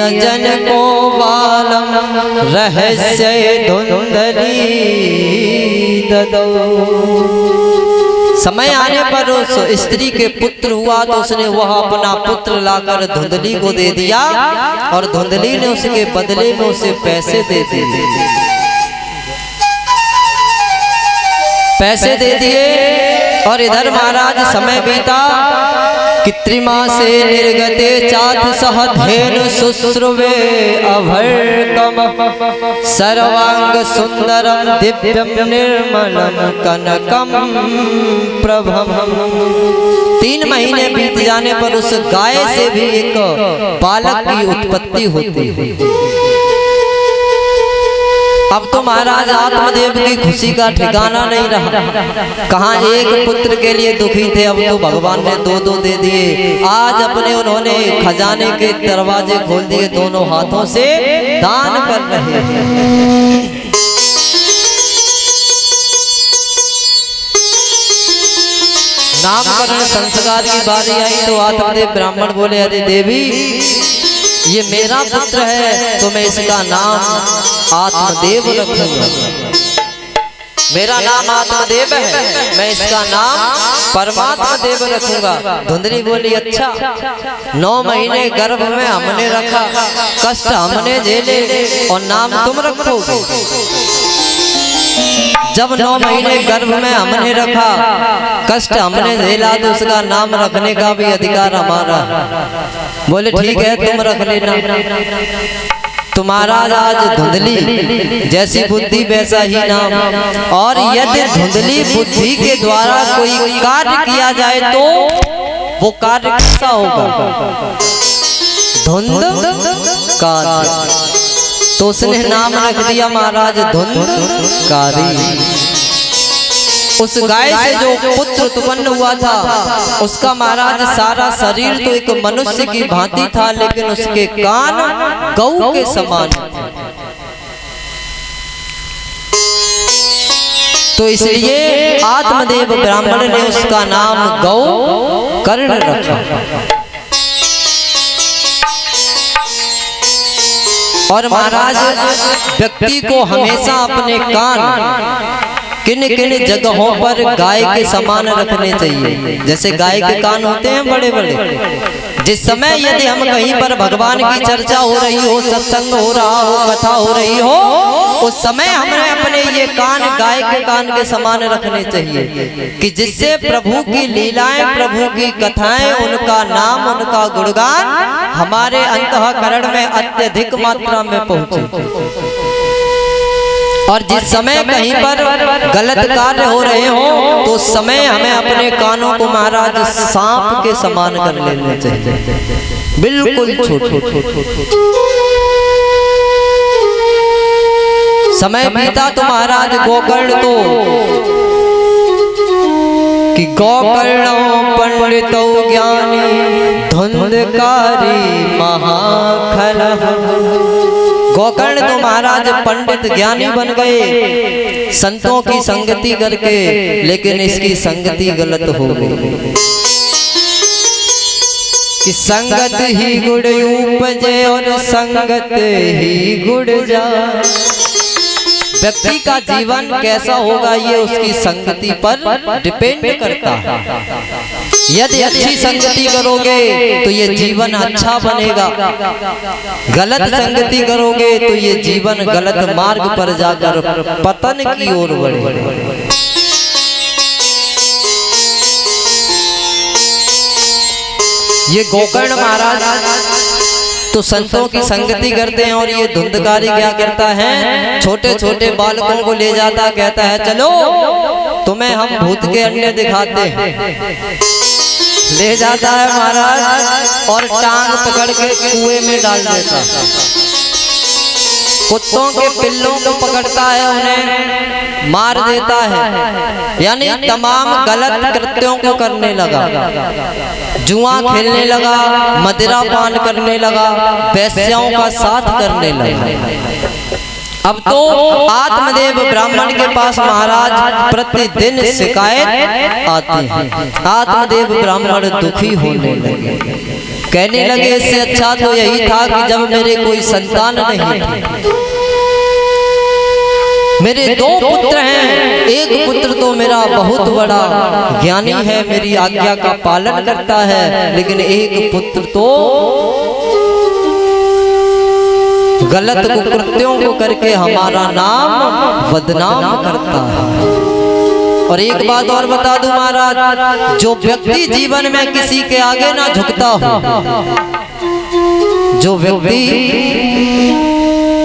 अजन को बालम रहस्य धुंधली ददो। समय आने पर उस स्त्री के पुत्र हुआ तो उसने वह अपना पुत्र लाकर धुंधली को दे दिया और धुंधली ने उसके बदले में उसे पैसे दे दिए। और इधर महाराज समय बीता, कृत्रिमा से निर्गते चाथ सह धेनु शुश्रुवे अभर्कम सर्वांग सुंदरम दिव्यम निर्मलम कनकम प्रभम। 3 महीने बीत जाने पर उस गाय से भी एक बालक की उत्पत्ति होती है। अब तो महाराज आत्मदेव की खुशी का ठिकाना नहीं रहा। कहाँ एक पुत्र के लिए दुखी थे, अब तो भगवान ने 2-2 दे दिए। आज अपने उन्होंने खजाने के दरवाजे खोल दिए, दोनों हाथों से दान कर रहे हैं। नामकरण संस्कार की बारी आई तो आत्मदेव ब्राह्मण बोले, अरे देवी ये मेरा पुत्र है तो मैं इसका नाम आत्मदेव रखूंगा। मेरा नाम आत्मदेव है, मैं इसका नाम परमात्मा देव रखूंगा। धुंधली बोली, अच्छा 9 महीने गर्भ में हमने रखा, कष्ट हमने झेले और नाम तुम रखोगे। जब 9 महीने गर्भ में हमने रखा, कष्ट हमने झेला, तो उसका नाम रखने का भी अधिकार हमारा। बोले ठीक है तुम रख लेना। तुम्हारा आज धुंधली जैसी बुद्धि वैसा ही नाम। और यदि धुंधली बुद्धि के द्वारा कोई कार्य किया जाए तो वो कार्य कैसा होगा? धुंधकारी। तो उसने नाम रख दिया महाराज धुंधकारी। उस गाय से जो पुत्र उत्पन्न हुआ था उसका महाराज सारा शरीर तो एक मनुष्य की भांति था, लेकिन उसके कान गऊ के समान। तो इसलिए आत्मदेव ब्राह्मण ने उसका नाम गौ कर्ण रखा। और महाराज व्यक्ति को हमेशा अपने कान किन किन जगहों पर गाय के समान रखने चाहिए। जैसे गाय के कान होते हैं बड़े बड़े। जिस समय यदि हम कहीं पर भगवान की चर्चा हो रही हो, सत्संग हो रहा हो, कथा हो रही हो, उस समय हमें अपने ये कान गाय के कान के समान रखने चाहिए कि जिससे प्रभु की लीलाएं, प्रभु की कथाएं, उनका नाम, उनका गुणगान हमारे अंतःकरण में अत्यधिक मात्रा में पहुंचे। और जिस समय कहीं पर गलत कार्य हो रहे हो तो उस समय हमें अपने कानों को महाराज सांप के समान कर लेने चाहिए, बिल्कुल छोटे। समय बीता तो महाराज गोकर्ण तो कि गोकर्णो पंडितो ज्ञानी धुंधकारी महाखलः। गोकर्ण तो महाराज पंडित ज्ञानी बन गए संतों की संगति करके, लेकिन इसकी संगति गलत हो गई कि संगत ही गुण उपजे और संगत ही गुण जाए। व्यक्ति का जीवन कैसा होगा ये उसकी संगति पर डिपेंड करता है। यदि अच्छी संगति करोगे तो ये जीवन अच्छा बनेगा, गलत संगति करोगे तो ये जीवन गलत मार्ग पर जाकर पतन की ओर बढ़ेगा। ये गोकर्ण महाराज तो संतों की संगति करते हैं और ये धुंधकारी क्या करता है, छोटे छोटे बालकों को ले जाता, कहता है चलो तुम्हें हम भूत के अंडे दिखाते हैं। ले जाता है महाराज और टांग पकड़ के कुएं में डाल देता है। कुत्तों के पिल्लों को पकड़ता है, उन्हें मार देता है। यानी तमाम गलत कृत्यों को करने लगा। जुआ खेलने लगा, मदिरा पान करने लगा, वेश्याओं का साथ करने लगा। अब तो आत्मदेव ब्राह्मण के पास महाराज प्रतिदिन शिकायत आती है। आत्मदेव ब्राह्मण दुखी होने लगे कहने लगे इससे अच्छा तो यही था कि जब मेरे कोई संतान नहीं थे। मेरे 2 पुत्र हैं, एक पुत्र तो मेरा बहुत बड़ा ज्ञानी है, मेरी आज्ञा का पालन करता है, लेकिन एक पुत्र तो गलत कुकृत्यों को करके हमारा नाम बदनाम करता है। और एक बात और बता दूं महाराज, जो व्यक्ति जीवन में किसी के आगे ना झुकता हो, जो व्यक्ति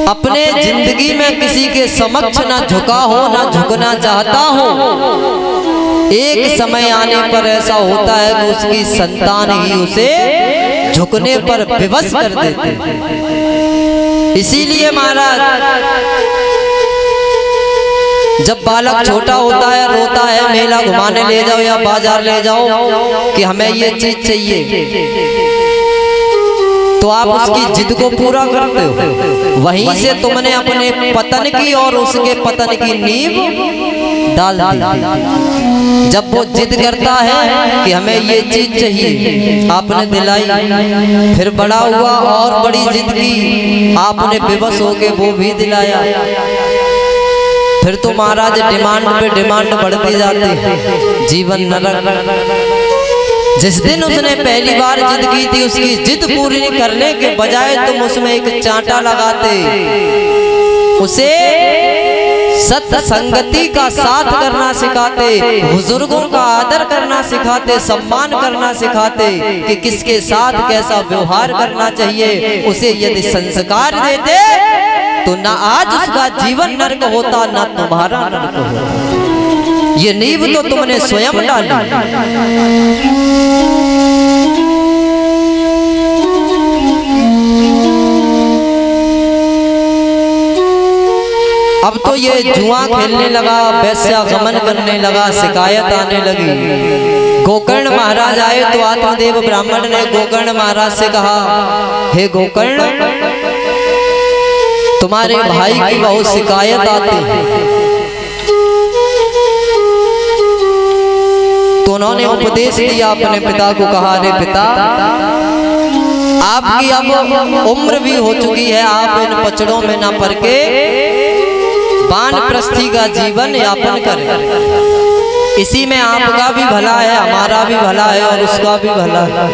अपने जिंदगी में किसी के समक्ष ना झुका हो, ना झुकना चाहता हो, एक समय आने पर ऐसा होता है कि उसकी संतान ही उसे झुकने पर विवश कर देते। इसीलिए महाराज जब बालक छोटा होता है, रोता है, मेला घुमाने ले जाओ या बाजार ले जाओ कि हमें ये चीज चाहिए, तो आप उसकी जिद को पूरा करते हो। वहीं से तुमने अपने पतन की और उसके पतन की नींव डाल दी। जब वो जिद करता है कि हमें ये चीज चाहिए, आपने दिलाई, फिर बड़ा हुआ और बड़ी जिद की, आपने बेबस होके वो भी दिलाया, फिर तो महाराज डिमांड पे डिमांड बढ़ती जाती, जीवन नरक। जिस दिन उसने पहली बार जिद की थी, उसकी जिद पूरी करने के बजाय तुम उसमें एक चांटा लगाते, उसे सत्संगति का साथ करना सिखाते, बुजुर्गों का आदर करना सिखाते, सम्मान करना सिखाते कि किसके साथ कैसा व्यवहार करना चाहिए, उसे यदि संस्कार देते तो ना आज उसका जीवन नरक होता, ना तुम्हारा नरक होता। ये नींव तो तुमने स्वयं डाली। अब तो ये जुआ खेलने लगा, वैश्यागमन करने लगा, शिकायत आने लगी। गोकर्ण महाराज आए तो आत्मदेव ब्राह्मण ने गोकर्ण महाराज से कहा, हे गोकर्ण, तुम्हारे भाई की बहुत शिकायत आती है। तो उन्होंने उपदेश दिया अपने पिता को, कहा, रे पिता, आपकी अब उम्र भी हो चुकी है, आप इन पचड़ों में ना पड़ के वानप्रस्थी का जीवन यापन करें। इसी में आपका भी भला है, हमारा भी भला है और उसका भी भला है।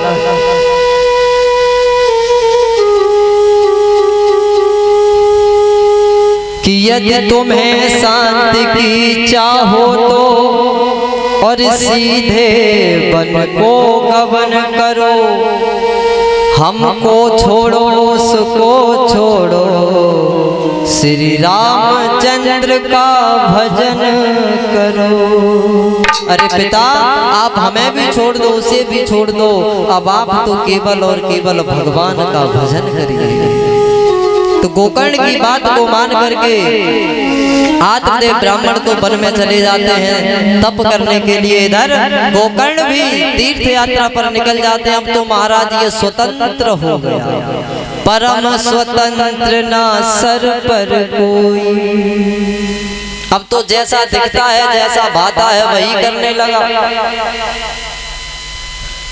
कि यदि तुम्हें शांति की चाहो तो और सीधे वन को गवन करो, हमको छोड़ो उसको छोड़ो, श्री रामचंद्र का भजन करो। अरे पिता, आप हमें भी छोड़ दो, उसे भी छोड़ दो, अब आप तो केवल और केवल भगवान का भजन करिए। तो गोकर्ण की बात को मान करके आत्मदेव ब्राह्मण तो वन में चले जाते हैं तप करने के लिए। इधर गोकर्ण भी तीर्थ यात्रा पर निकल जाते हैं। अब तो महाराज ये स्वतंत्र हो गया, परम स्वतंत्र ना सर पर कोई। अब तो जैसा दिखता है, जैसा भाता है, वही करने लगा।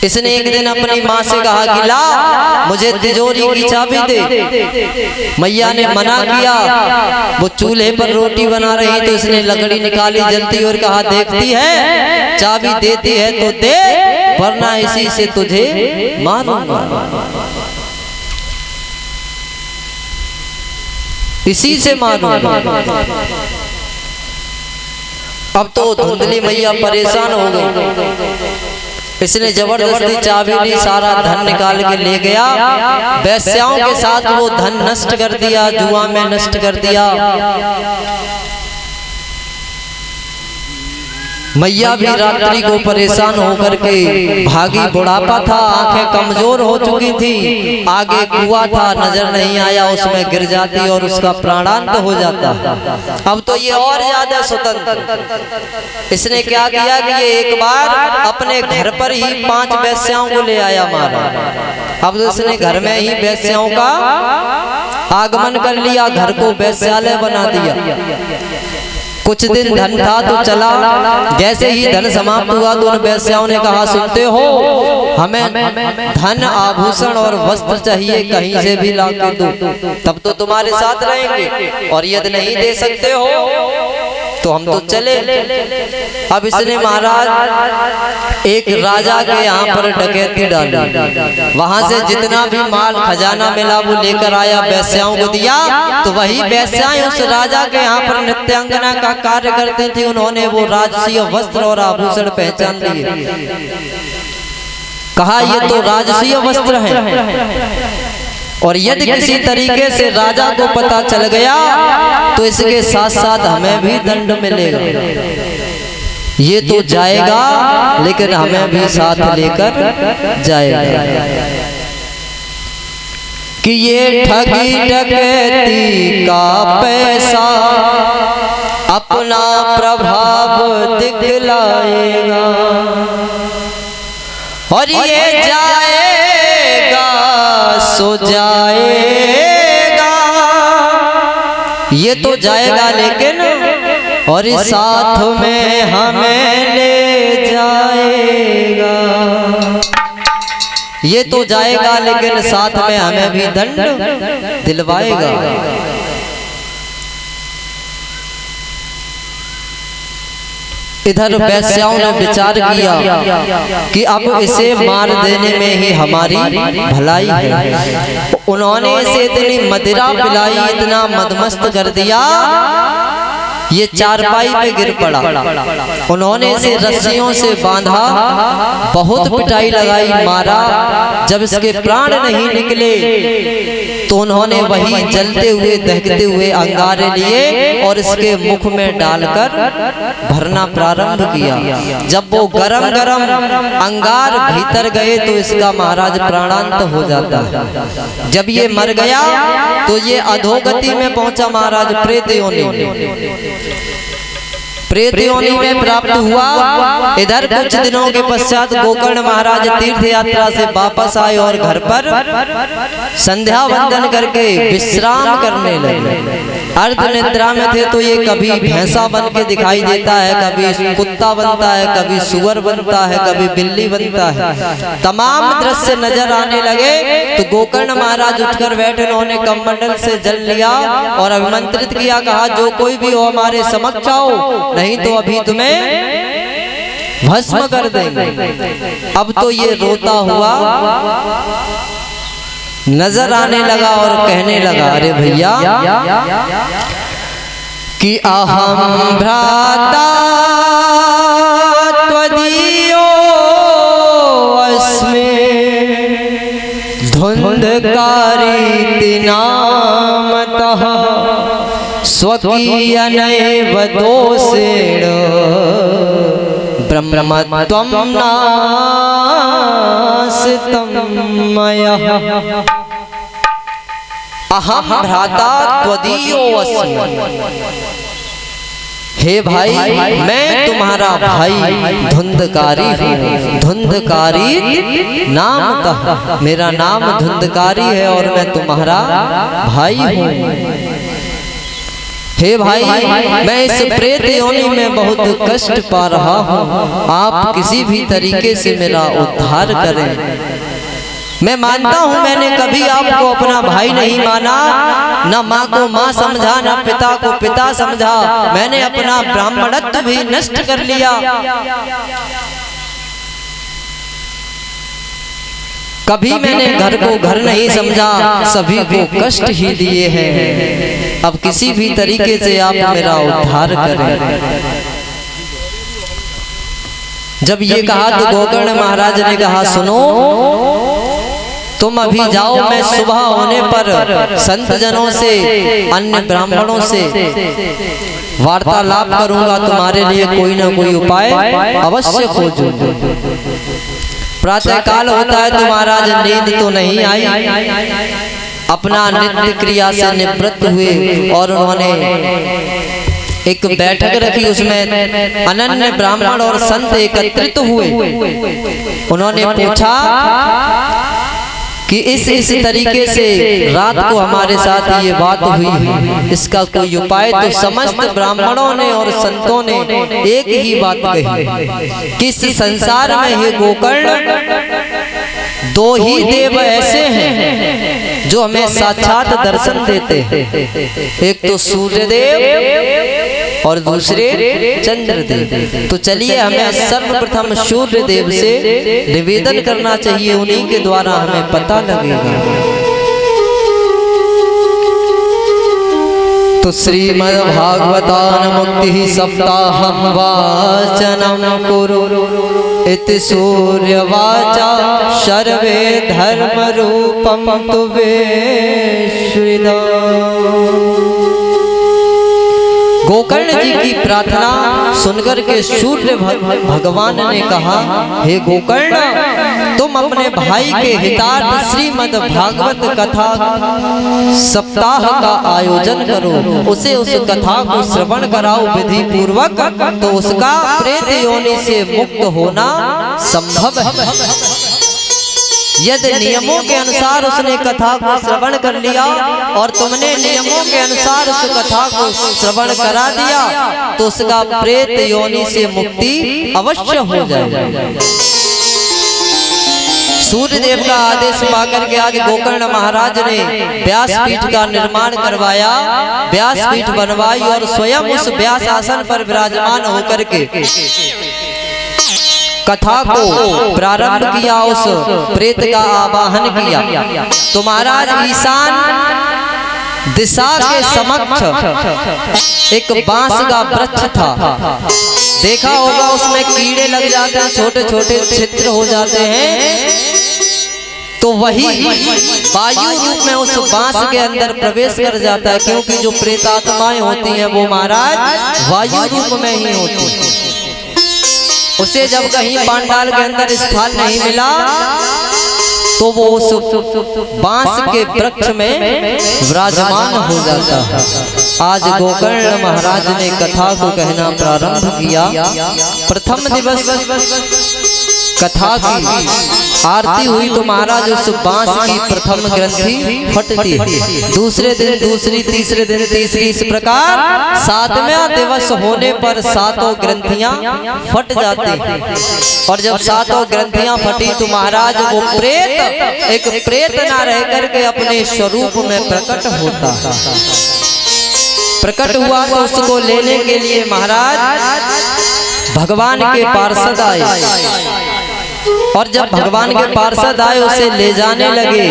इसने एक दिन अपनी माँ से कहा कि ला मुझे तिजोरी की चाबी दे। मैया ने मना किया। वो चूल्हे पर रोटी बना रही तो इसने लकड़ी निकाली जलती और कहा, देखती है चाबी देती है तो दे, वरना इसी से तुझे मारूंगा, इसी से मारूंगा। अब तो धुंधली मैया परेशान हो गई। इसने जबरदस्ती चाबी ली, सारा धन निकाल के ले गया। वैश्याओं के साथ वो धन नष्ट कर दिया, जुआ में नष्ट कर दिया। मैया भी रात्रि को परेशान होकर के भागी। बुढ़ापा था, आंखें कमजोर हो चुकी थी, आगे कुआं था, नजर नहीं आया, उसमें गिर जाती और उसका प्राणांत हो जाता। अब तो ये और ज्यादा स्वतंत्र। इसने क्या किया कि ये एक बार अपने घर पर ही 5 वैश्याओं को ले आया मारा। अब तो इसने घर में ही वैश्याओं का आगमन कर लिया, घर को वैश्यालय बना दिया। कुछ दिन धन था तो चला, जैसे ही धन समाप्त हुआ तो उन वेश्याओं ने कहा, सुनते हो, हमें धन आभूषण और वस्त्र चाहिए, कहीं से भी ला के दो, तब तो तुम्हारे साथ रहेंगे, और यदि नहीं दे सकते हो तो हम तो चले। अब इसने महाराज एक राजा के यहाँ पर डकैती डाली, वहां से जितना भी माल खजाना मिला वो लेकर आया, वेश्याओं को दिया। तो वही वेश्याएं उस राजा के यहाँ पर नृत्यांगना का कार्य करते थे, उन्होंने वो राजसीय वस्त्र और आभूषण पहचान लिए, कहा ये तो राजसीय वस्त्र हैं, और यदि किसी तरीके से राजा को पता चल गया तो इसके साथ साथ हमें भी दंड मिलेगा। ये तो जाएगा लेकिन हमें भी साथ लेकर जाएगा, कि ये ठगी डकैती का पैसा अपना प्रभाव दिखलाएगा, और ये जाएगा सो जाएगा, ये तो जाएगा लेकिन और साथ में हमें ले जाएगा। ये तो जाएगा लेकिन साथ में हमें भी दंड दिलवाएगा। इधर वेश्याओं ने विचार किया कि अब इसे मार देने में ही हमारी भलाई है। उन्होंने इसे इतनी मदिरा पिलाई, इतना मदमस्त कर दिया, ये चारपाई पे गिर पड़ा। उन्होंने इसे रस्सियों से बांधा, बहुत पिटाई लगाई, मारा। जब इसके प्राण नहीं निकले तो उन्होंने वही जलते हुए दहकते हुए अंगारे लिए और इसके मुख में डालकर भरना प्रारंभ किया। जब वो गरम गरम अंगार भीतर गए तो इसका महाराज प्राणांत हो जाता है। जब ये मर गया तो ये अधोगति में पहुंचा महाराज, प्रेत योनि में प्राप्त हुआ। इधर कुछ दिनों के पश्चात गोकर्ण महाराज तीर्थ यात्रा से वापस आए और घर पर संध्या वंदन करके विश्राम करने लगे। अर्ध निद्रा में थे तो ये कभी भैंसा बन के दिखाई देता है, कभी कुत्ता बनता है, कभी सुअर बनता है, कभी बिल्ली बनता है। तमाम दृश्य नजर आने लगे तो गोकर्ण महाराज उठकर बैठे, उन्होंने कमंडल से जल लिया और अभिमंत्रित किया, कहा जो कोई भी हो हमारे समक्ष आओ, नहीं तो अभी तुम्हें भस्म कर देंगे। अब तो ये रोता हुआ नजर आने लगा और कहने लगा, अरे भैया कि अहम भ्राता त्वदीयो अस्मि धुंधकारी नामतः स्वकीयनैव दोषेण ब्रह्मत्वं नासितं मया। अहम भ्राता त्वदीयो अस्मि, हे भाई मैं तुम्हारा भाई धुंधकारी हूँ। धुंधकारी नामतः, मेरा नाम धुंधकारी है और मैं तुम्हारा भाई हूँ। हे भाई मैं इस प्रेत योनि में बहुत कष्ट पा रहा हूँ, आप किसी भी तरीके से मेरा उद्धार करें। मैं मानता हूँ मैंने कभी आपको अपना भाई नहीं माना, न माँ को माँ समझा, न पिता को पिता समझा। मैंने अपना ब्राह्मणत्व भी नष्ट कर लिया। कभी मैंने घर को घर नहीं समझा, सभी को कष्ट ही दिए हैं। अब किसी भी तरीके से आप मेरा उद्धार करें। जब ये कहा तो गोकर्ण महाराज ने कहा, सुनो तुम अभी जाओ, मैं सुबह होने पर संत जनों से, अन्य ब्राह्मणों से वार्तालाप करूंगा, तुम्हारे लिए कोई ना कोई उपाय अवश्य खोजो। प्रातः काल होता है तो महाराज नींद तो नहीं आई, अपना नित्य क्रिया से निवृत्त हुए और उन्होंने एक बैठक रखी, उसमें अनन्य ब्राह्मण और संत एकत्रित हुए। उन्होंने पूछा कि इस तरीके से रात को हमारे साथ ये बात हुई है, इसका कोई उपाय। तो समस्त ब्राह्मणों ने और संतों ने एक ही बात कही कि इस संसार में हे गोकर्ण दो ही देव ऐसे हैं जो हमें साक्षात दर्शन देते हैं, एक तो सूर्यदेव और दूसरे चंद्रदेव। तो चलिए हमें सर्वप्रथम सूर्यदेव से निवेदन करना चाहिए, उन्हीं के द्वारा हमें पता लगेगा। तो श्रीमद्भागवतान मुक्ति सप्ताहं वाचनं कुरु इति सूर्यवाचा सर्वे धर्म रूपं तुवे श्रीदा। गोकर्ण जी की प्रार्थना सुनकर के सूर्य भगवान ने कहा, हे गोकर्ण तुम अपने भाई के हितार्थ श्रीमद् भागवत कथा सप्ताह का आयोजन करो, उसे उस कथा को श्रवण कराओ विधि पूर्वक, तो उसका प्रेत योनि से मुक्त होना संभव है। यदि नियमों के अनुसार उसने कथा को श्रवण कर लिया और तुमने नियमों के अनुसार उस कथा को श्रवण करा दिया, तो उसका प्रेत योनि से मुक्ति अवश्य हो जाएगी। सूर्यदेव का आदेश पाकर के आज गोकर्ण महाराज ने व्यासपीठ का निर्माण करवाया, व्यासपीठ बनवाई और स्वयं उस व्यास आसन पर विराजमान होकर के कथा को प्रारंभ किया, उस प्रेत का आवाहन किया। तो महाराज ईशान दिशा के समक्ष एक बांस का वृक्ष था, देखा होगा उसमें कीड़े लग जाते हैं, छोटे छोटे छिद्र हो जाते हैं। तो वही वायु रूप में उस बांस के अंदर प्रवेश कर जाता है, क्योंकि जो प्रेतात्माएं होती हैं वो महाराज वायु रूप में ही होती हैं। उसे जब कहीं पांडाल के अंदर स्थान नहीं मिला तो वो उस बांस के वृक्ष में विराजमान हो जाता है। आज गोकर्ण महाराज ने कथा को कहना प्रारंभ किया। प्रथम दिवस कथा की आरती हुई तो महाराज उस बांस की प्रथम ग्रंथि फटती है, दूसरे दिन दूसरी, तीसरे दिन तीसरी, इस प्रकार सातवें दिवस होने पर सातों ग्रंथियां फट जाती। और जब सातों ग्रंथियां फटी तो महाराज वो प्रेत एक प्रेत ना रह करके अपने स्वरूप में प्रकट होता है। प्रकट हुआ तो उसको लेने के लिए महाराज भगवान के पार्षद आए, और जब भगवान के पार्षद आए उसे ले जाने लगे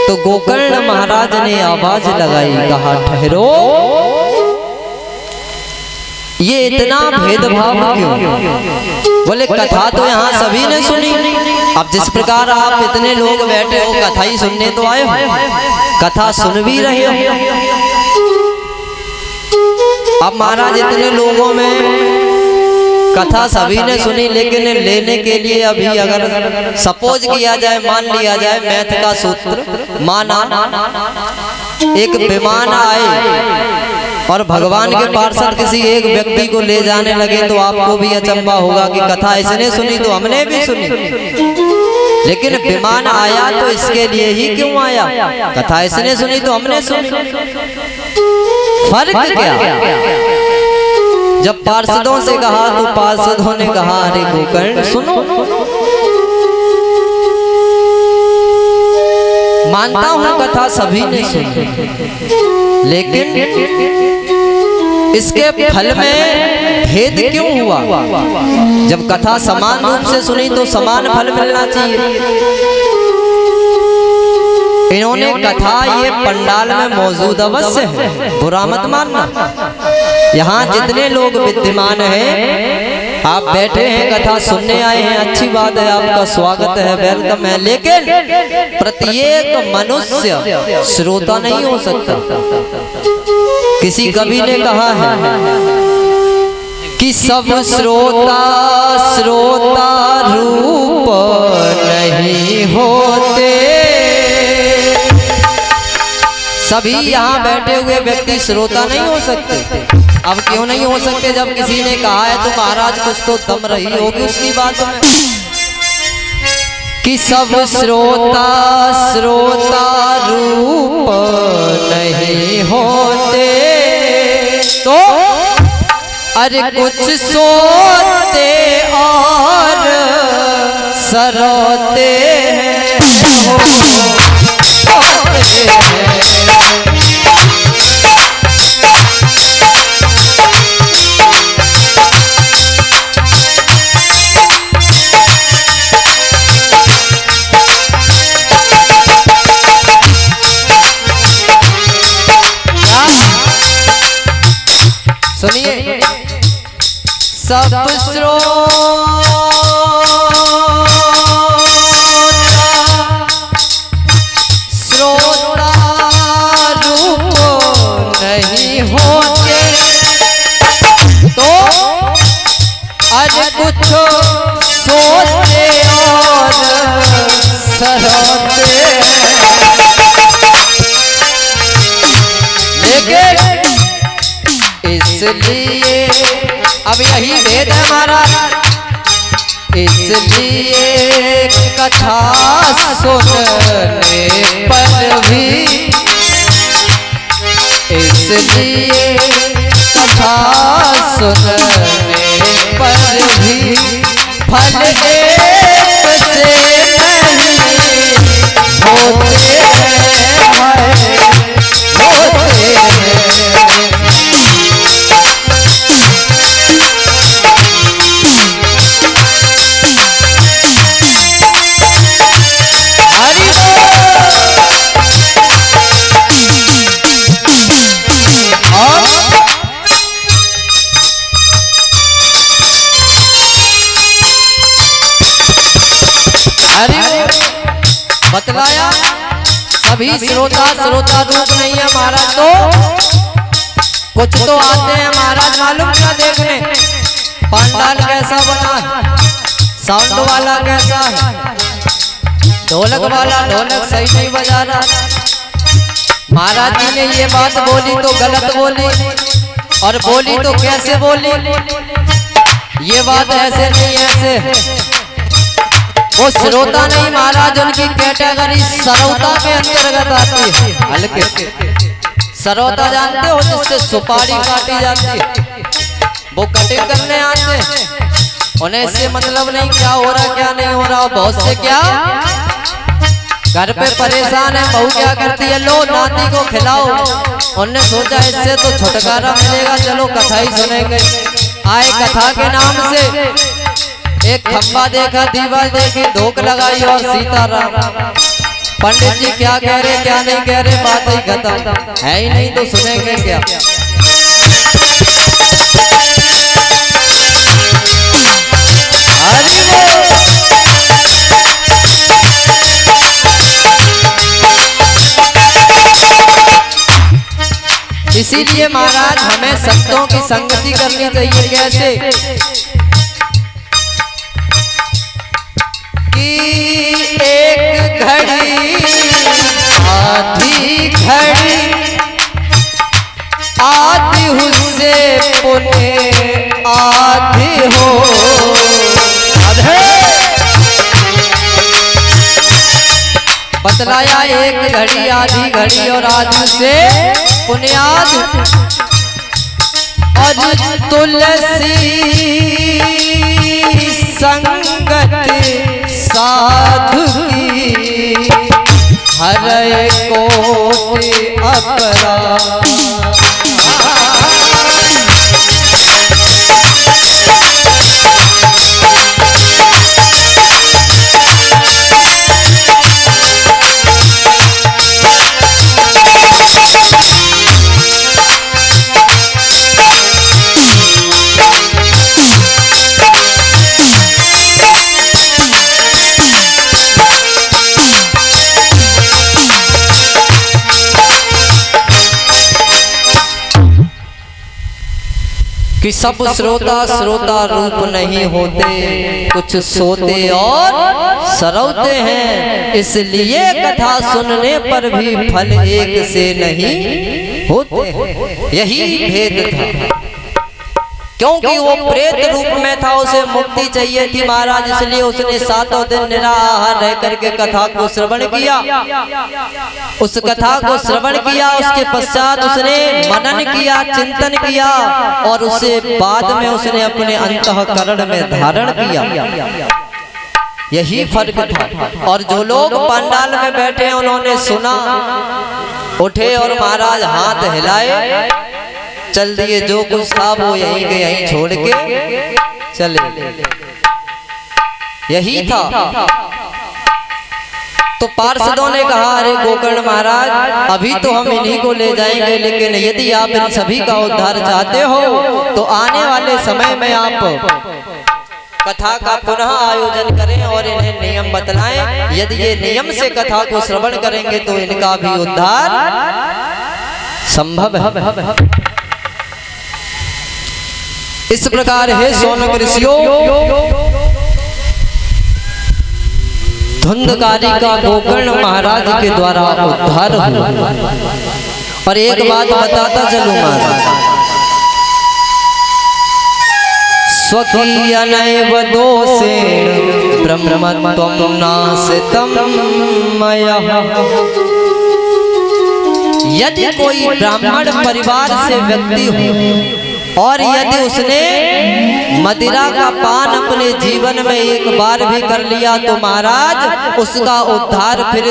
तो गोकर्ण महाराज ने आवाज लगाई, कहा ठहरो, ये इतना भेदभाव क्यों? बोले कथा तो यहाँ सभी ने सुनी, अब जिस प्रकार आप इतने लोग बैठे हो कथा ही सुनने तो आए हो, कथा सुन भी रहे हो। अब महाराज इतने लोगों में कथा सभी ने सुनी, लेकिन लेने के लिए अभी अगर सपोज किया जाए, मान लिया जाए, मैथ का सूत्र माना, एक विमान आए और भगवान के पार्षद किसी एक व्यक्ति को ले जाने लगे तो आपको भी अचंभा होगा कि कथा इसने सुनी तो हमने भी सुनी, लेकिन विमान आया तो इसके लिए ही क्यों आया? कथा इसने सुनी तो हमने सुनी, फर्क क्या? जब पार्षदों से कहा तो पार्षदों ने कहा, अरे गोकर्ण सुनो, मानता हूं कथा सभी ने सुनी, लेकिन इसके फल में भेद क्यों हुआ? जब कथा समान रूप से सुनी तो समान फल मिलना चाहिए। इन्होंने कथा ये पंडाल में मौजूद अवश्य है, बुरा मत मानना। यहाँ जितने लोग विद्यमान हैं, आप बैठे हैं कथा सुनने आए हैं, अच्छी बात है, आपका स्वागत है, वेलकम है, लेकिन प्रत्येक मनुष्य श्रोता नहीं हो सकता। किसी कवि ने कहा है कि सब श्रोता श्रोता रूप नहीं होते। सभी यहाँ बैठे हुए व्यक्ति श्रोता नहीं हो सकते। अब क्यों नहीं हो सकते? जब किसी ने कहा है तो महाराज कुछ तो दम रही होगी उसकी बात में। कि सब श्रोता श्रोता रूप नहीं होते, तो अरे कुछ सोते और सरोते हैं। सुनिए, सब श्रोता रूप नहीं होते, तो आज कुछ सोते और सरोते, लेकिन इसलिए अब यही भेद है महाराज, इसलिए कथा सुनने पर भी, इसलिए कथा सुनने पर भी फल एक से नहीं होते हैं, होते हैं। बतलाया सभी श्रोता श्रोता रूप नहीं है महाराज, तो कुछ तो आते हैं महाराज मालूम क्या देखने, पंडाल कैसा बना है, साउंड वाला कैसा है, ढोलक वाला ढोलक सही नहीं बजा रहा। महाराज जी ने ये बात बोली तो गलत बोली, और बोली तो कैसे बोली, ये बात ऐसे नहीं ऐसे, वो श्रोता नहीं महाराज, उनकी कैटेगरी सरौता के अंतर्गत आती है। हल्के सरौता जानते हो, जिससे सुपारी काटी जाती है, वो कटिंग करने आते हैं, उन्हें इससे मतलब नहीं क्या हो रहा क्या नहीं हो रहा। बहुत से क्या घर पे परेशान है, बहू क्या करती है, लो नाती को खिलाओ, उन्होंने सोचा इससे तो छुटकारा मिलेगा, चलो कथा ही सुनेंगे। आए कथा के नाम से एक खंबा देखा, दीवार देखी, धोख लगाई और सीताराम। पंडित जी क्या कह रहे क्या नहीं कह रहे, बात ही खत्म है ही नहीं, तो सुनेंगे क्या। इसीलिए महाराज हमें संतों की संगति करनी चाहिए। कैसे एक घड़ी आधी घड़ी आधी हुस्से पुने आधी हो, बतलाया एक घड़ी आधी घड़ी और आधी से पुनियाद, और तुलसी संगत साधु की हर कोटि अपराध। कि सब श्रोता श्रोता रूप नहीं होते, कुछ सोते और सरौते हैं, इसलिए कथा सुनने पर भी फल एक से नहीं होते। यही भेद था। क्योंकि वो प्रेत रूप में था, उसे मुक्ति चाहिए थी महाराज, इसलिए उसने 7 दिन निराहार रह करके कथा को श्रवण किया। उस कथा को श्रवण किया, उसके पश्चात उसने मनन किया, चिंतन किया और उससे बाद में उसने अपने अंतःकरण में धारण किया। यही फर्क था। और जो लोग पंडाल में बैठे उन्होंने सुना, उठे और महाराज हाथ हिलाए, चल दिए, जो कुछ था वो यहीं के यहीं छोड़ के चले। यही था। तो पार्षदों ने कहा, अरे गोकर्ण महाराज, अभी तो हम इन्हीं को ले जाएंगे, लेकिन यदि आप इन सभी का उद्धार चाहते हो तो आने वाले समय में आप कथा का पुनः आयोजन करें और इन्हें नियम बतलाएं। यदि ये नियम से कथा को श्रवण करेंगे तो इनका भी उद्धार संभव है। इस प्रकार है शौनक ऋषियों, धुंधकारी का गोकर्ण महाराज के द्वारा उद्धार हुआ। और एक बात बताता चलूं महाराज, स्वकीयनैव दोषेण ब्रह्मत्वं नाशितं मया। यदि कोई ब्राह्मण परिवार से व्यक्ति हो और यदि उसने मदिरा का पान अपने जीवन में एक बार भी कर लिया तो महाराज उसका उद्धार फिर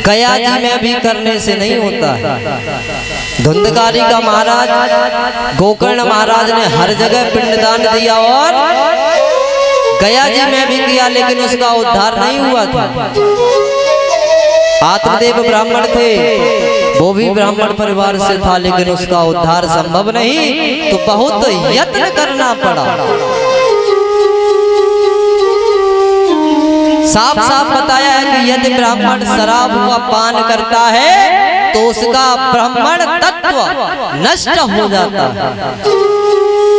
गया जी में भी करने से नहीं होता है। धुंधकारी का महाराज गोकर्ण महाराज ने हर जगह पिंडदान दिया और गया जी में भी किया, लेकिन उसका उद्धार नहीं हुआ था। आत्मदेव ब्राह्मण थे, वो भी ब्राह्मण परिवार से था, लेकिन उसका उद्धार संभव नहीं, तो बहुत यत्न करना पड़ा। साफ साफ बताया है कि यदि ब्राह्मण शराब का पान करता है तो उसका ब्राह्मण तत्व नष्ट हो जाता है,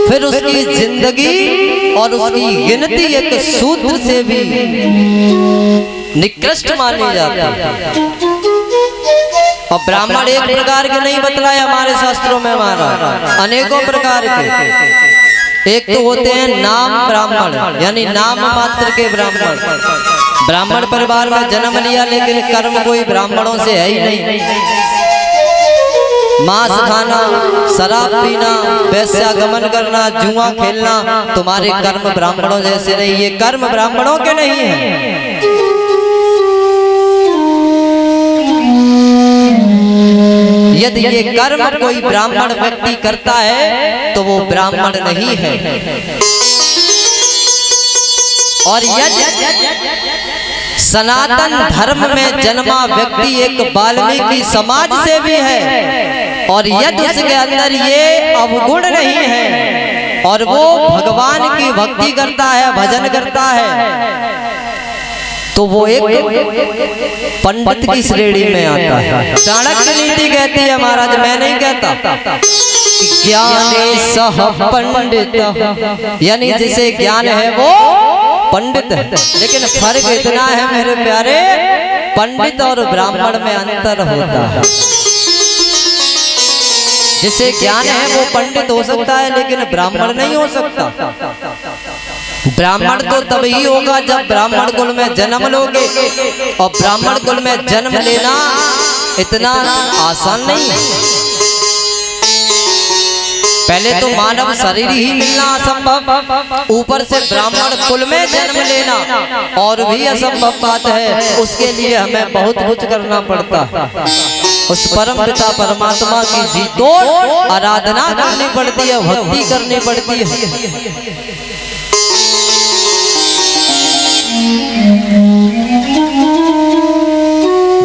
फिर उसकी जिंदगी और उसकी गिनती एक सूत्र से भी निकृष्ट मानी जाती है। और ब्राह्मण एक प्रकार के नहीं बतलाए हमारे शास्त्रों में, हमारा अनेकों प्रकार के। एक तो होते हैं नाम ब्राह्मण, यानी नाम मात्र के ब्राह्मण, ब्राह्मण परिवार में जन्म लिया लेकिन कर्म कोई ब्राह्मणों से है ही नहीं। मांस खाना, शराब पीना, वैश्यागमन करना, जुआ खेलना, तुम्हारे कर्म ब्राह्मणों जैसे नहीं, ये कर्म ब्राह्मणों के नहीं है। यदि ये कर्म कोई ब्राह्मण व्यक्ति करता है तो वो ब्राह्मण नहीं है। और यदि सनातन धर्म में जन्मा व्यक्ति एक वाल्मीकि समाज से भी है और यदि उसके अंदर ये अवगुण नहीं है और वो भगवान की भक्ति करता है, भजन करता है, तो वो एक पंडित की श्रेणी में आता है। चाणक्य नीति कहती है महाराज, मैं नहीं कहता, ज्ञानी सह पंडित, यानी जिसे ज्ञान है वो पंडित है। लेकिन फर्क इतना है मेरे प्यारे, पंडित और ब्राह्मण में अंतर होता है। जिसे ज्ञान है वो पंडित हो सकता है लेकिन ब्राह्मण नहीं हो सकता। ब्राह्मण तो तभी होगा जब ब्राह्मण कुल में जन्म लोगे, और ब्राह्मण कुल में जन्म लेना इतना आसान नहीं है। पहले तो मानव शरीर ही मिलना असंभव, ऊपर से ब्राह्मण कुल में जन्म लेना और भी असंभव बात है। उसके लिए हमें बहुत कुछ करना पड़ता है। उस परम पिता परमात्मा की जी तोड़ आराधना करनी पड़ती है, भक्ति करनी पड़ती है।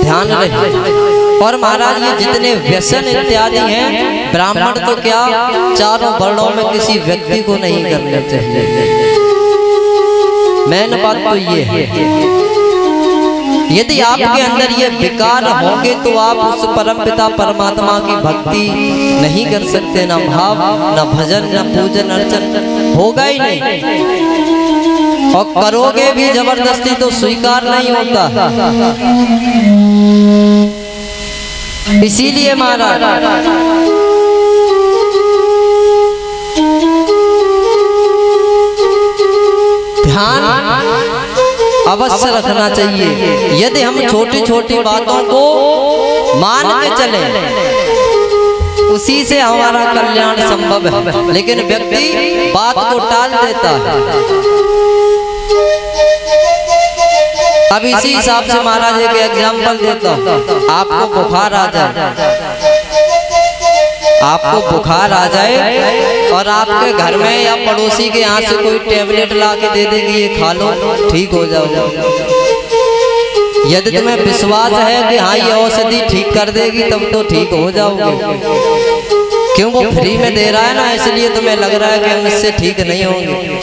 ध्यान रहे। और महाराज ये जितने व्यसन इत्यादि हैं, ब्राह्मण तो क्या चारों वर्णों में किसी व्यक्ति को नहीं करने चाहिए। मेन बात तो ये है, यदि आपके अंदर ये विकार होंगे तो आप उस परम पिता परमात्मा की भक्ति नहीं कर सकते। ना भाव, ना भजन, ना पूजन अर्चन होगा ही नहीं, और करोगे भी जबरदस्ती तो स्वीकार नहीं होता। इसीलिए महाराज ध्यान अवश्य रखना चाहिए। यदि हम छोटी छोटी बातों को मान के चले, उसी से हमारा कल्याण संभव है। लेकिन व्यक्ति बात को टाल देता है। अब इसी हिसाब से महाराज एक एग्जाम्पल देता हूँ। आपको बुखार आ जाए, आपको बुखार आ जाए और आपके घर में या पड़ोसी के यहाँ से कोई टेबलेट ला के दे देगी, ये खा लो ठीक हो जाओगे। यदि तुम्हें विश्वास है कि हाँ ये औषधि ठीक कर देगी, तब तो ठीक हो जाओगे। क्यों? वो फ्री में दे रहा है ना, इसलिए तुम्हें लग रहा है कि हम इससे ठीक नहीं होंगे।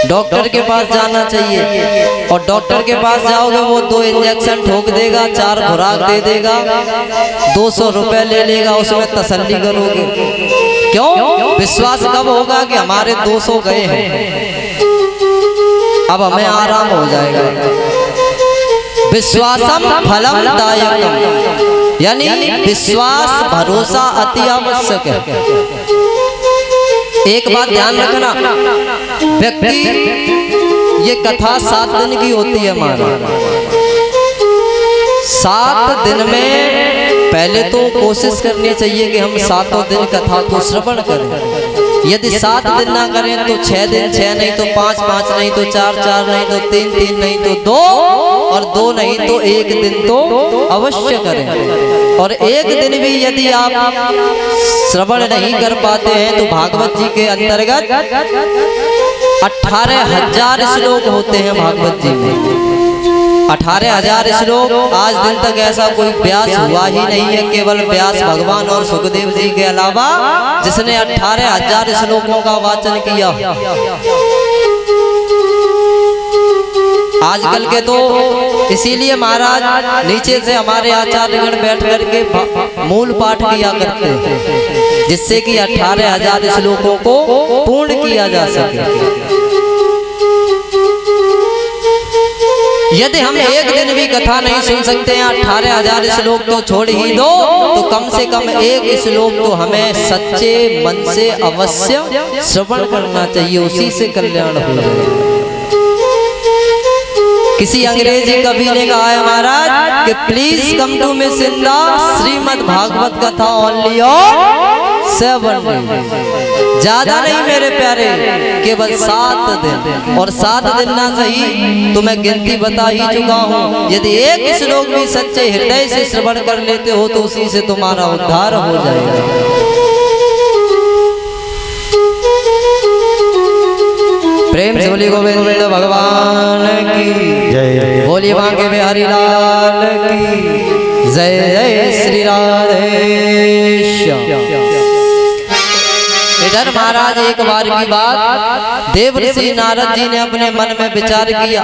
डॉक्टर के पास जाना चाहिए, और डॉक्टर के पास जाओगे वो 2 इंजेक्शन ठोक देगा, 4 खुराक दे देगा, 200 रुपए ले लेगा, उसमें तसल्ली करोगे। क्यों? विश्वास कब होगा कि हमारे 200 गए हैं, अब हमें आराम हो जाएगा। विश्वासम फलम दायकम, यानी विश्वास भरोसा अति आवश्यक है। एक बात ध्यान रखना, व्यक्ति ये कथा 7 दिन की होती है हमारा। 7 दिन में पहले तो कोशिश करनी चाहिए कि हम 7 दिन कथा को श्रवण करें। यदि 7 दिन ना करें तो 6 दिन, 6 नहीं तो 5, 5 नहीं तो 4, 4 नहीं तो 3, 3 नहीं तो 2, और 2 नहीं तो 1 दिन तो अवश्य करें। और 1 दिन भी यदि आप श्रवण नहीं कर पाते हैं तो भागवत जी के अंतर्गत 18,000 श्लोक होते हैं भागवत जी में। 18,000 श्लोक। आज दिन तक ऐसा कोई व्यास हुआ ही नहीं है, केवल व्यास भगवान और सुखदेव जी के अलावा, जिसने 18,000 श्लोकों का वाचन किया। आजकल के तो इसीलिए महाराज नीचे से हमारे आचार्यगण बैठ करके मूल पाठ किया करते हैं, जिससे कि 18,000 श्लोकों को पूर्ण किया जा सके। यदि हम 1 दिन भी कथा नहीं सुन सकते हैं, 18,000 श्लोक तो छोड़ ही दो, तो कम से कम 1 श्लोक तो हमें सच्चे मन से अवश्य श्रवण करना चाहिए, उसी से कल्याण हो जाएगा। किसी अंग्रेजी कवि ने कहा है महाराज कि please come to miss in the Shrimad Bhagwat Katha only on 7 days. ज्यादा नहीं मेरे प्यारे, केवल 7 दिन। और 7 दिन ना सही तो मैं गिनती बता ही चुका हूँ। यदि 1 श्लोक भी सच्चे हृदय से श्रवण कर लेते हो तो उसी से तुम्हारा उद्धार हो जाएगा। प्रेम से बोली गोविंद भगवान की जय, बोली बांके बिहारी लाल की जय। जय श्री राधेश। इधर महाराज एक बार की बात, देवर्षि नारद जी ने अपने मन में विचार किया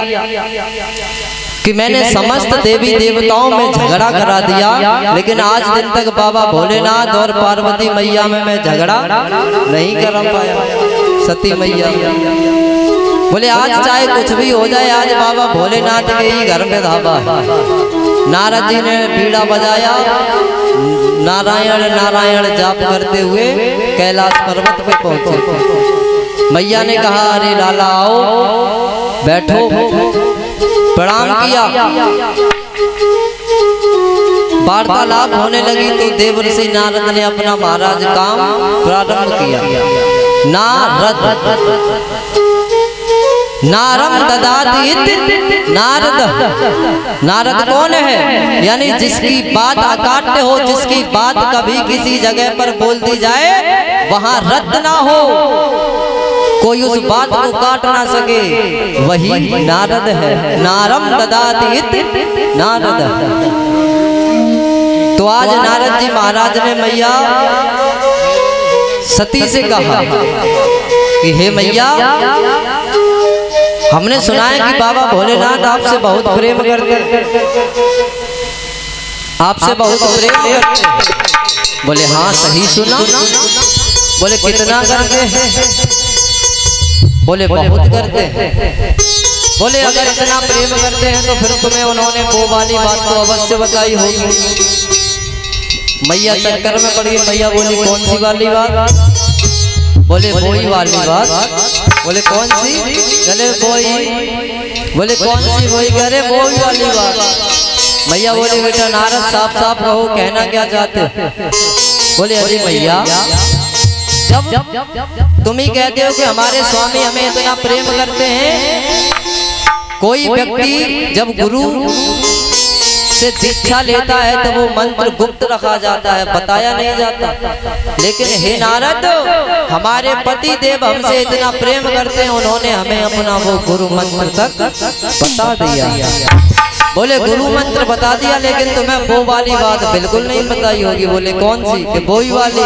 कि मैंने समस्त देवी देवताओं में झगड़ा करा दिया, लेकिन आज दिन तक बाबा भोलेनाथ और पार्वती मैया में मैं झगड़ा नहीं कर पाया। सती मैया बोले आज चाहे कुछ भी हो जाए, आज बाबा भोलेनाथ के ही घर में धाबा है। नारद जी ने बीड़ा बजाया, नारायण नारायण जाप करते हुए कैलाश पर्वत पे पहुंचे। मैया ने कहा अरे लाला आओ बैठो। प्रणाम किया, वार्तालाप होने लगी तो देवर्षि नारद ने अपना महाराज काम प्रारंभ किया। नारम ददाति नारद। नारद कौन है? यानी जिसकी बात अकाट्य हो, जिसकी बात कभी किसी जगह पर बोल दी जाए वहां रद्द ना हो, कोई उस बात को काट ना सके, वही नारद है। नारम ददाति नारद। तो आज नारद जी महाराज ने मैया सती से कहा कि हे मैया, हमने सुना है कि बाबा भोलेनाथ आपसे बहुत प्रेम करते हैं, आपसे बहुत प्रेम करते हैं। बोले हाँ सही सुना। बोले कितना करते हैं? बोले बहुत करते हैं। बोले अगर इतना प्रेम करते हैं तो फिर तुम्हें उन्होंने वो वाली बात तो अवश्य बताई होगी। मैया चक्कर में पड़ गई। मैया बोली कौन सी वाली बात? बोले वही वाली बात। बोले कौन सी? चले बोई। बोले कौन सी बोई? अरे बोई वाली बात। मैया बोले बेटा नारद साफ साफ कहो, कहना क्या चाहते हो? बोले अरे मैया जब तुम ही कहते हो कि हमारे स्वामी हमें इतना प्रेम करते हैं, कोई व्यक्ति जब गुरु से दीक्षा लेता है तो वो मंत्र गुप्त रखा जाता है, बताया नहीं जाता। लेकिन हे नारद, हमारे पति देव हमसे इतना प्रेम करते हैं, उन्होंने हमें अपना वो गुरु मंत्र तक बता दिया। बोले गुरु मंत्र बता दिया, लेकिन तुम्हें वो वाली बात बिल्कुल नहीं बताई होगी। बोले कौन सी? कि बोई वाली।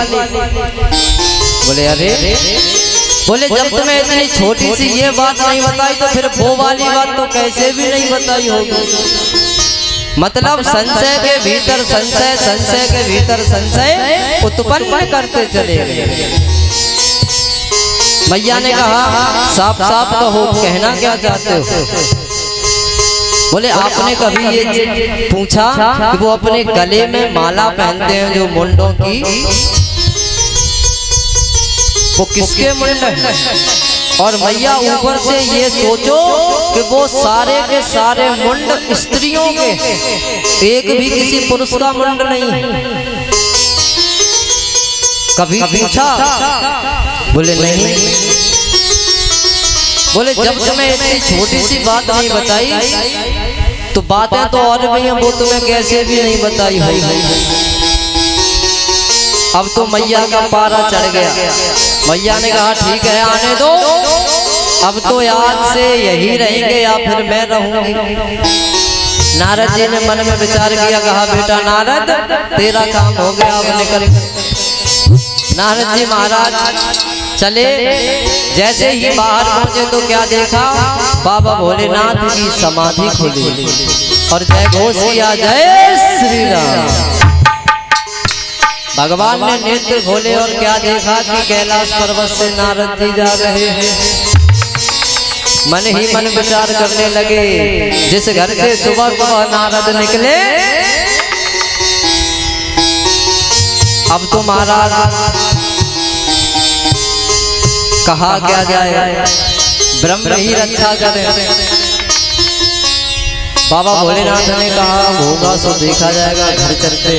बोले अरे, बोले जब तुम्हें इतनी छोटी सी ये बात नहीं बताई तो फिर वो वाली बात तो कैसे भी नहीं बताई होगी। मतलब संशय के भीतर संशय, संशय के भीतर संशय उत्पन्न करते चले गए। मैया ने कहा साफ साफ कहो, कहना क्या चाहते हो? बोले आपने कभी ये पूछा कि वो अपने गले में माला पहनते हैं जो मुंडों की, वो किसके मुंड है? और मैया ऊपर से ये सोचो कि वो सारे के सारे मुंड स्त्रियों के, एक भी किसी पुरुष का मुंड नहीं। कभी पूछा? बोले नहीं। बोले जब तुम्हें इतनी छोटी सी बात नहीं बताई तो बातें तो और भी हैं, वो तुम्हें कैसे भी नहीं बताई है। अब तो मैया का पारा चढ़ गया। मैया ने कहा ठीक है आने दो, अब तो आज से यही रहेंगे या फिर मैं रहूंगी। नारद जी ने मन में विचार किया, कहा बेटा नारद तेरा काम हो गया, अब निकल। नारद जी महाराज चले। जैसे ही बाहर पहुंचे तो क्या देखा? बाबा भोलेनाथ की समाधि खुली और जय घोष किया, जय श्री राम। भगवान ने नेत्र खोले और क्या देखा कि कैलाश पर्वत से नारद जी जा रहे हैं। मन ही मन विचार करने लगे, जिस घर से सुबह सुबह नारद निकले, अब तो महाराज कहा क्या जाए, ब्रह्म ही रक्षा करे। बाबा भोलेनाथ ने कहा होगा सो देखा जाएगा, घर चलते।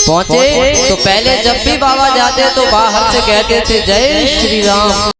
पहुंचे तो पहले जब भी बाबा जाते तो बाहर से कहते थे जय श्री राम,